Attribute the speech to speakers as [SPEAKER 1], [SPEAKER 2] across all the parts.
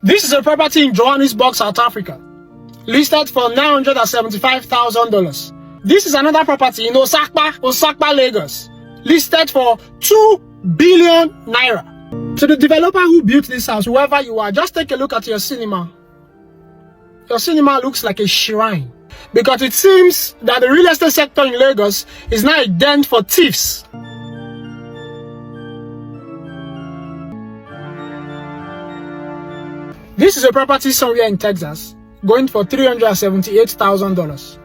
[SPEAKER 1] This is a property in Johannesburg, South Africa, listed for $975,000. This is another property in Osakpa, Lagos, listed for 2 billion naira. To the developer who built this house, whoever you are, just take a look at your cinema. Your cinema looks like a shrine, because it seems that the real estate sector in Lagos is now a den for thieves. This is a property somewhere in Texas, going for $378,000.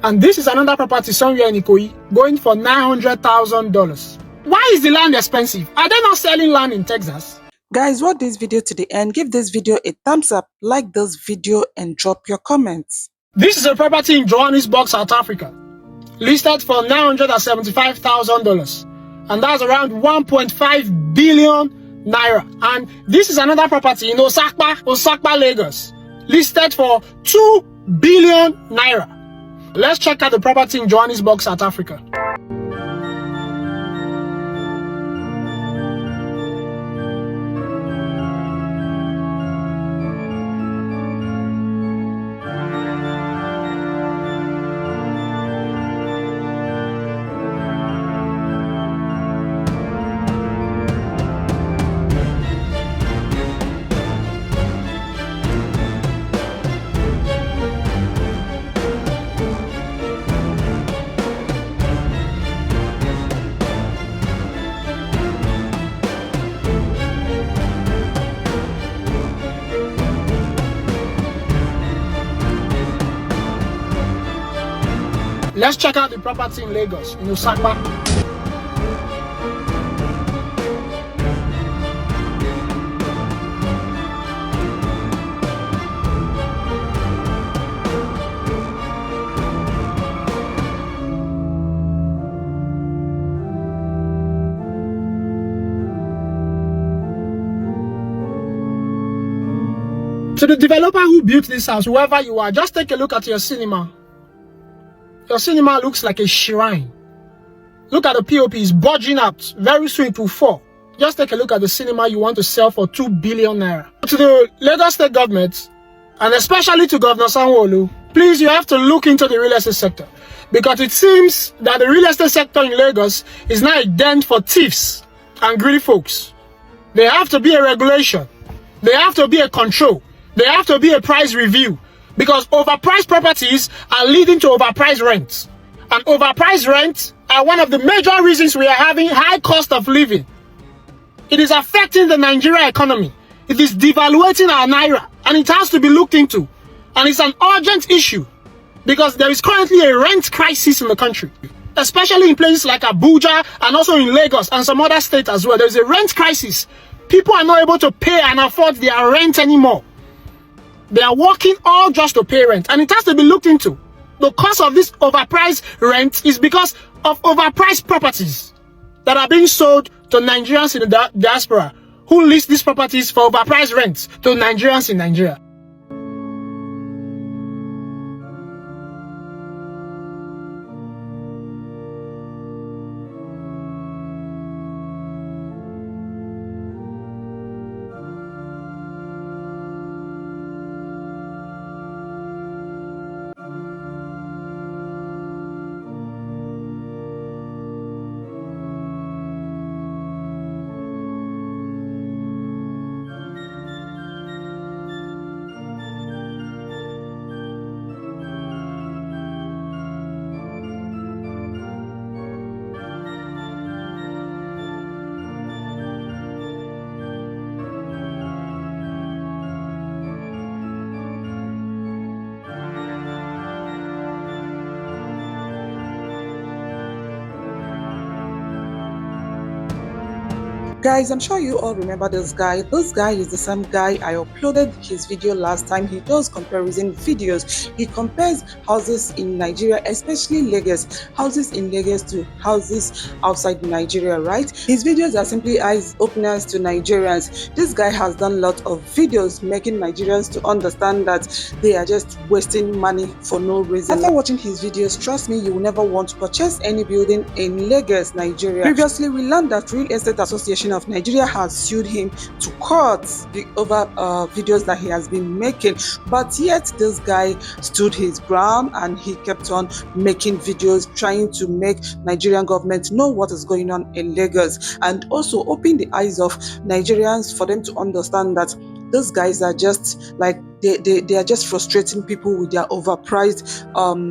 [SPEAKER 1] And this is another property somewhere in Ikoyi, going for $900,000. Why is the land expensive? Are they not selling land in Texas?
[SPEAKER 2] Guys, watch this video to the end. Give this video a thumbs up, like this video, and drop your comments.
[SPEAKER 1] This is a property in Johannesburg, South Africa, listed for $975,000. And that's around 1.5 billion naira. And this is another property in Osakpa, Lagos, listed for 2 billion naira. Let's check out the property in Johannesburg, South Africa. Let's check out the property in Lagos, in Osakpa. To the developer who built this house, whoever you are, just take a look at your cinema. Your cinema looks like a shrine. Look at the POP, it's budging out. Very soon it will fall. Just take a look at the cinema you want to sell for 2 billion naira. To the Lagos state government, and especially to Governor Sanwo-Olu, please, you have to look into the real estate sector. Because it seems that the real estate sector in Lagos is now a den for thieves and greedy folks. There have to be a regulation. There have to be a control. There have to be a price review. Because overpriced properties are leading to overpriced rents. And overpriced rents are one of the major reasons we are having high cost of living. It is affecting the Nigerian economy. It is devaluating our naira. And it has to be looked into. And it's an urgent issue. Because there is currently a rent crisis in the country. Especially in places like Abuja and also in Lagos and some other states as well. There is a rent crisis. People are not able to pay and afford their rent anymore. They are working all just to pay rent, and it has to be looked into. The cause of this overpriced rent is because of overpriced properties that are being sold to Nigerians in the diaspora who list these properties for overpriced rents to Nigerians in Nigeria.
[SPEAKER 2] Guys, I'm sure you all remember this guy. This guy is the same guy I uploaded his video last time. He does comparison videos. He compares houses in Nigeria, especially Lagos, houses in Lagos to houses outside Nigeria, right? His videos are simply eyes openers to Nigerians. This guy has done a lot of videos making Nigerians to understand that they are just wasting money for no reason. After watching his videos, trust me, you will never want to purchase any building in Lagos, Nigeria. Previously, we learned that Real Estate Association enough, Nigeria has sued him to court over videos that he has been making, but yet this guy stood his ground and he kept on making videos trying to make Nigerian government know what is going on in Lagos, and also open the eyes of Nigerians for them to understand that those guys are just like they are just frustrating people with their overpriced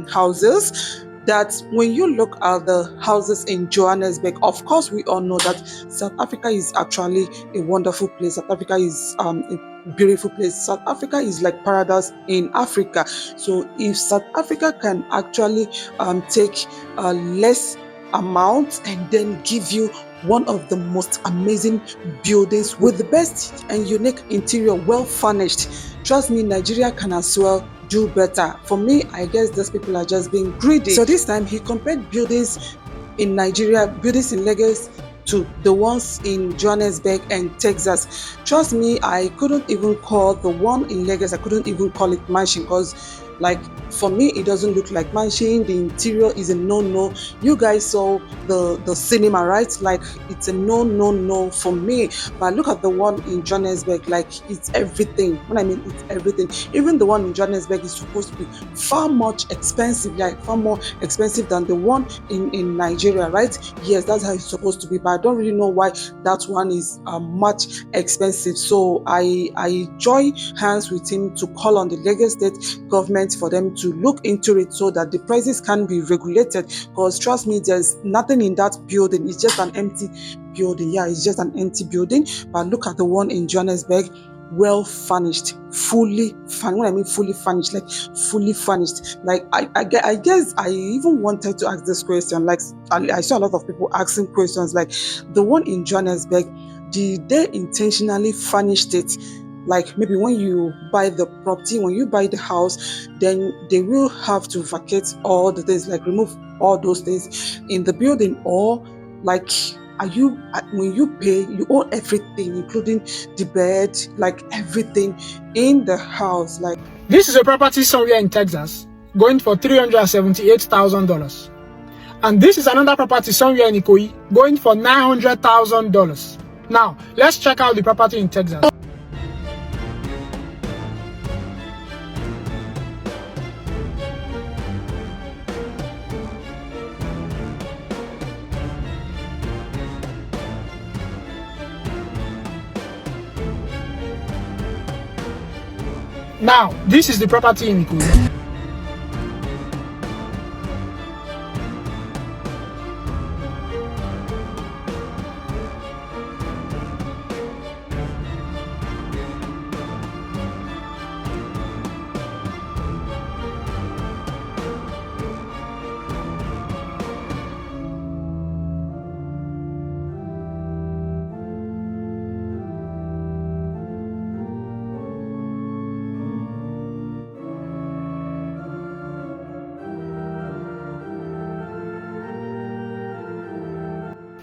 [SPEAKER 2] houses. That when you look at the houses in Johannesburg, of course we all know that South Africa is actually a wonderful place. South Africa is a beautiful place. South Africa is like paradise in Africa. So if South Africa can actually take less amount and then give you one of the most amazing buildings with the best and unique interior, well furnished, trust me, Nigeria can as well do better. For me, I guess those people are just being greedy. So this time he compared buildings in Nigeria, buildings in Lagos, to the ones in Johannesburg and Texas. Trust me, I couldn't even call the one in Lagos, I couldn't even call it mansion, because like for me it doesn't look like mansion. The interior is a no. You guys saw the cinema, right? Like it's a no for me. But look at the one in Johannesburg, like it's everything. When I mean it's everything, even the one in Johannesburg is supposed to be far much expensive, like far more expensive than the one in Nigeria, right? Yes, that's how it's supposed to be, but I don't really know why that one is much expensive. So I join hands with him to call on the Lagos State government for them to look into it so that the prices can be regulated, because trust me, there's nothing in that building. It's just an empty building. Yeah, it's just an empty building. But look at the one in Johannesburg, well furnished, fully furnished. When I mean fully furnished, like fully furnished. Like I guess I even wanted to ask this question. Like I saw a lot of people asking questions. Like the one in Johannesburg, did they intentionally furnish it? Like maybe when you buy the property, when you buy the house, then they will have to vacate all the things, like remove all those things in the building, or like when you pay, you own everything, including the bed, like everything in the house. Like
[SPEAKER 1] this is a property somewhere in Texas going for $378,000, and this is another property somewhere in Ikoyi going for $900,000. Now let's check out the property in Texas. Now, this is the property in Ikoyi.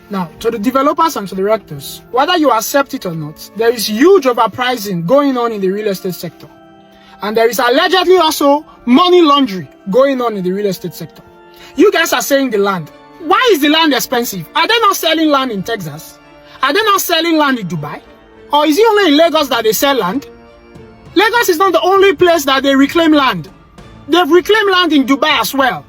[SPEAKER 1] Now, to the developers and to the realtors, whether you accept it or not, there is huge overpricing going on in the real estate sector. And there is allegedly also money laundering going on in the real estate sector. You guys are saying the land. Why is the land expensive? Are they not selling land in Texas? Are they not selling land in Dubai? Or is it only in Lagos that they sell land? Lagos is not the only place that they reclaim land. They've reclaimed land in Dubai as well.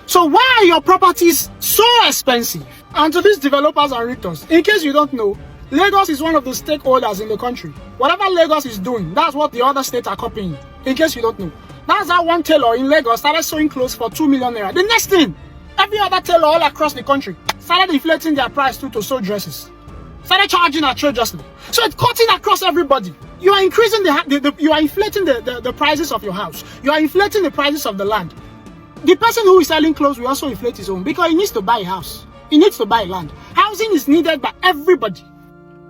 [SPEAKER 1] So why are your properties so expensive? And to these developers and realtors, in case you don't know, Lagos is one of the stakeholders in the country. Whatever Lagos is doing, that's what the other states are copying. In case you don't know. That's how one tailor in Lagos started sewing clothes for 2 million naira. The next thing, every other tailor all across the country started inflating their price too to sew dresses. Started charging outrageously. So it's cutting across everybody. You are increasing you are inflating the prices of your house. You are inflating the prices of the land. The person who is selling clothes will also inflate his own, because he needs to buy a house. He needs to buy land. Housing is needed by everybody.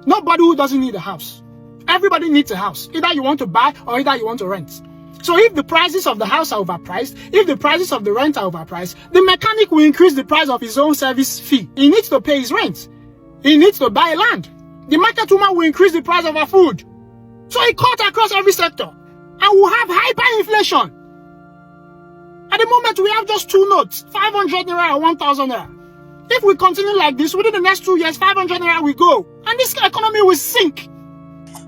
[SPEAKER 1] Nobody who doesn't need a house. Everybody needs a house. Either you want to buy or either you want to rent. So if the prices of the house are overpriced, if the prices of the rent are overpriced, the mechanic will increase the price of his own service fee. He needs to pay his rent. He needs to buy land. The market woman will increase the price of her food. So it cuts across every sector. And we'll have If we continue like this, within the next 2 years, 500 naira will go, and this economy will sink.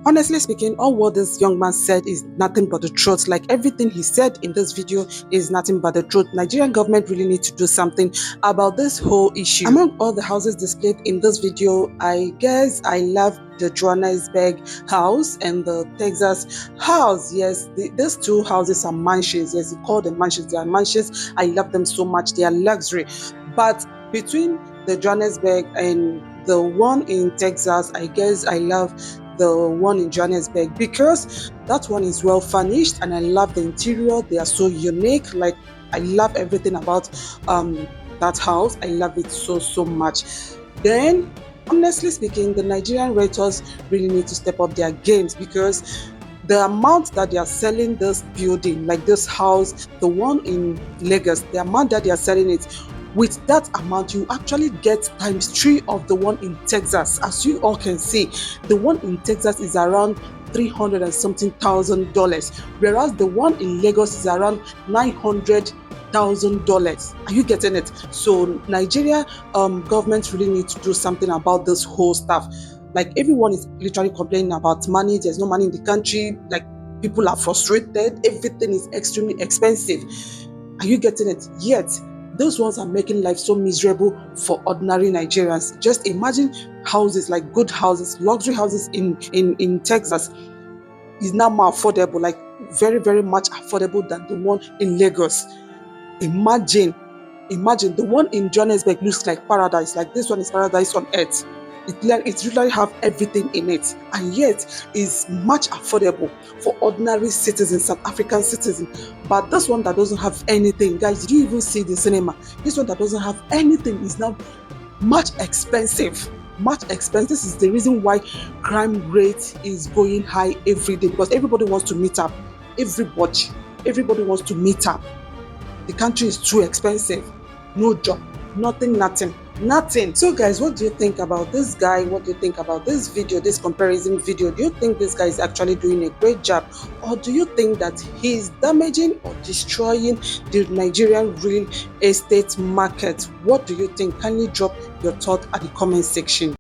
[SPEAKER 2] Honestly speaking, all what this young man said is nothing but the truth. Like everything he said in this video is nothing but the truth. Nigerian government really need to do something about this whole issue. Among all the houses displayed in this video, I guess I love the Johannesburg house and the Texas house. Yes, these two houses are mansions. Yes, you call them mansions. They are mansions. I love them so much. They are luxury. But between the Johannesburg and the one in Texas, I guess I love the one in Johannesburg because that one is well furnished and I love the interior. They are so unique. Like I love everything about that house. I love it so much. Then honestly speaking, the Nigerian Realtors really need to step up their games because the amount that they are selling this building, like this house, the one in Lagos, the amount that they are selling it, with that amount you actually get ×3 of the one in Texas. As you all can see, the one in Texas is around $300 and something thousand, whereas the one in Lagos is around $900,000. Are you getting it? So Nigeria government really needs to do something about this whole stuff. Like everyone is literally complaining about money. There's no money in the country. Like people are frustrated. Everything is extremely expensive. Are you getting it? Yet those ones are making life so miserable for ordinary Nigerians. Just imagine houses, like good houses, luxury houses in Texas is now more affordable, like very much affordable than the one in Lagos. Imagine the one in Johannesburg looks like paradise. Like this one is paradise on earth. It really have everything in it, and yet is much affordable for ordinary citizens, South African citizens. But this one that doesn't have anything, guys, did you even see the cinema? This one that doesn't have anything is now much expensive. This is the reason why crime rate is going high every day, because everybody wants to meet up. Everybody wants to meet up. The country is too expensive. No job, nothing. So guys, what do you think about this guy? What do you think about this video, this comparison video? Do you think this guy is actually doing a great job, or do you think that he's damaging or destroying the Nigerian real estate market? What do you think? Kindly drop your thought at the comment section.